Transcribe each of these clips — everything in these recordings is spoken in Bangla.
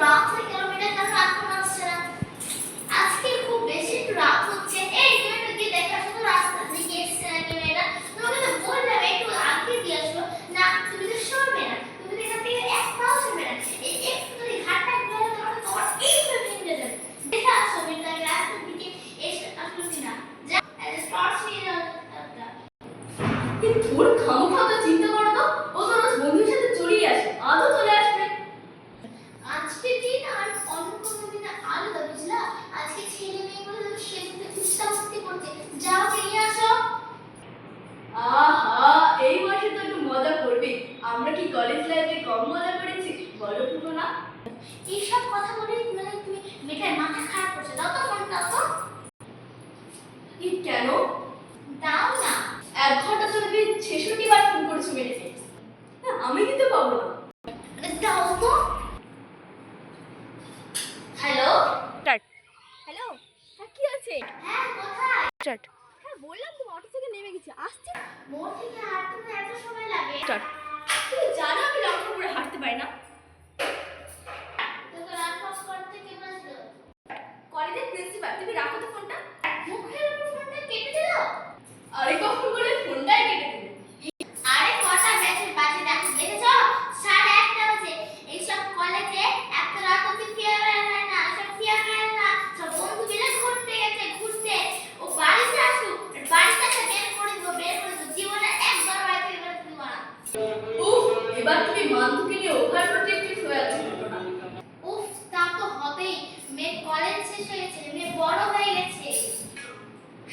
রাত হয়ে গেল, মেয়েটা কেন এখন আসছে না? আজকে খুব বেশি একটু রাত হচ্ছে। এই তুমি একটু গিয়ে দেখে আসো তো রাস্তা থেকে এসছে নাকি মেয়েটা। তোমাকে তো বললাম একটু আগে দিয়ে আসো। না তুমি তো সরবে না, তুমি তো এখান থেকে এক পাও সরবে না। এই একটু যদি ঘাটটা ঘুরে তাহলে তোমার এইভাবে ভেঙে যাবে। দেখে আসো মেয়েটা রাস্তার দিকে এসে আসলো কিনা। যা টর্চ নিয়ে যাও একটা। কিন্তু তোর খামোখা চিন্তা করো তো, ও তো রোজ বন্ধুর সাথে চলেই আসে, আজও চলে আসবে। আজকে দিন আর অন্য কোনো দিন আলাদা, বুঝলা? আজকে ছেলে মেয়েগুলো সেজতে উৎসাহী করছে। যাও নিয়ে আসো। আহা, এই বয়সে তো একটু মজা করবে। আমরা কি কলেজ লাইফে কম মজা করেছি বলো তো না? এইসব কথা বলে মানে তুমি মেয়েটার মাথা খারাপ করছে। দাও তো ফোন, দাও তো। কেন? দাও না। 1 ঘন্টা ধরে তুই 66 বার ফোন করেছো মেয়েটাকে। না, আমি কিন্তু পাবো না। দাও তো। Hello start. হ্যালো, হ্যাঁ কি আছে? হ্যাঁ কোথায়? স্টার্ট। হ্যাঁ বললাম তো অটো থেকে নেমে গেছি, আসছে। মোড় থেকে হাঁটতে তো এত সময় লাগে? স্টার্ট। তুমি জানো আমি লম্বা করে হাঁটতে পারি না। তোকে রান পাস করতে কে বললো? কলেজের প্রিন্সিপাল। তুমি রাখো তো ফোনটা। মুখের উপর ফোনটা কেটে দিল। আরে কখন বলে ফোনটাই কেটে দেবে? আরে কটা মেসেজ বাজে দেখো, দেখেছো? 1:30 বাজে। এইসব কলেজে এত রাত অবধি ফেয়ারওয়েল হয় না, সব ফেয়ারওয়েল না, সব বন্ধু মিলে ঘুরতে গেছে, ঘুরতে। ও বাড়িতে আসুক, বাড়িতে এসে বের করে দেবো, বের করে দেবো। জীবনে একবার বাড়ি থেকে বেরোতে দেবো না। উফ, এবার তুমি মান্তুকে নিয়ে ওভার প্রোটেক্টিভ হয়ে আছো না? উফ, তা তো হবেই। মেয়ে কলেজ শেষ হয়ে গেছে, মেয়ে বড় হয়ে গেছে।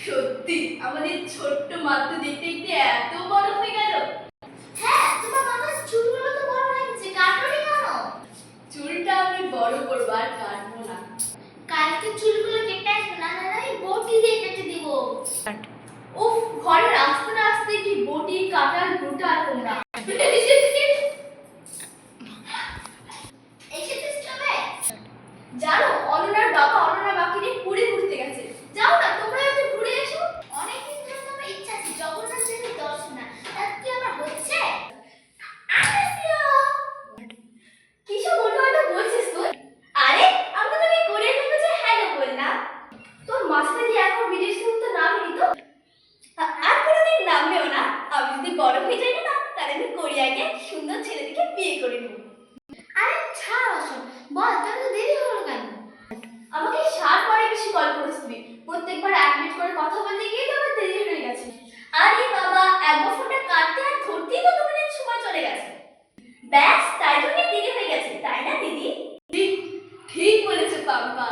সত্যি আমাদের ছোট্ট মান্তু দেখতে দেখতে এত বড় হয়ে গেল। হ্যাঁ, তোমার মাথার চুলগুলো তো বড় হয়ে গেছে, কাটনি কেন? চুলটা আমি বড় করবো আর কাটবো না। কালকে চুলগুলো কেটে আসবে। না না না, এই বটি দিয়ে কেটে দিব। উফ, ঘরের আস্তে আস্তে কি বটি কাটার গোটা তোমরা। এসেছিস তবে? জানো অননার বাবা অননার বাকি নিয়ে পুরী ঘুরতে গেছে। যাও না তোমরা একটু ঘুরে এসো। অনেকদিন ধরে তো আমার ইচ্ছা আছে জগন্নাথ দেবের দর্শন না, তা কি আমার হচ্ছে? আসিও। কিসব উল্টোপাল্টা বলছিস তুই? আরে আমি তো তোকে করে ফেলতে হ্যালো বললাম। তোর মাস্টার যে এখন বিদেশ থেকে নামেনি তো, আর কোনোদিন নামবেও না। আমি যদি বড় হয়ে যাই না, তাহলে আমি কোরিয়াকে সুন্দর ছেলে থেকে বিয়ে করে নেব। আরে ছাড় ওসব, বল তোর তো দেরি হলো কেন? আমাকে 7 বারে বেশি কল করেছিস তুই। প্রত্যেকবার 1 মিনিট করে কথা বলতে গিয়ে তো আমার দেরি হয়ে গেছে। আরে বাবা, একবার ফোনটা কাটতে আর ধরতেই তো 2 মিনিট সময় চলে গেছে। ব্যাস, তাই জন্যই দেরি হয়ে গেছে, তাই না দিদি? ঠিক ঠিক বলেছে পাম্পা।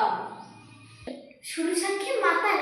শুরু সাক্ষী মাতাল